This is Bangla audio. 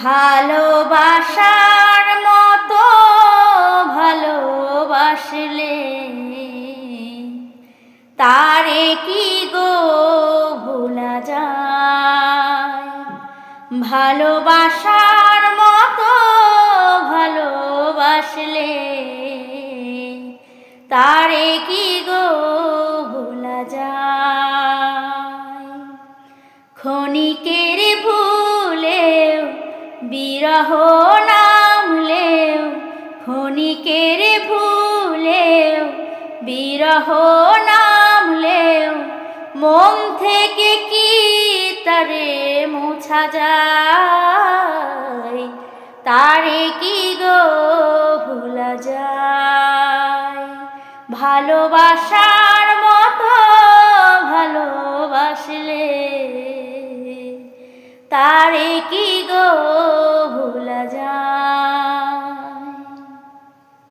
ভালোবাসার মতো ভালোবাসলে তারে কি গো ভোলা যায়। ভালোবাসার মতো ভালোবাসলে তারে কি গো ভোলা যায়। ক্ষণিকের ভুলেও বিরহ নামলেও, ক্ষণিকের ভুলেও বিরহ নামলেও মন থেকে কি তারে মোছা যায়। তারে কি গো ভোলা যায়। ভালোবাসার মতো ভালোবাসলে তারে কি গো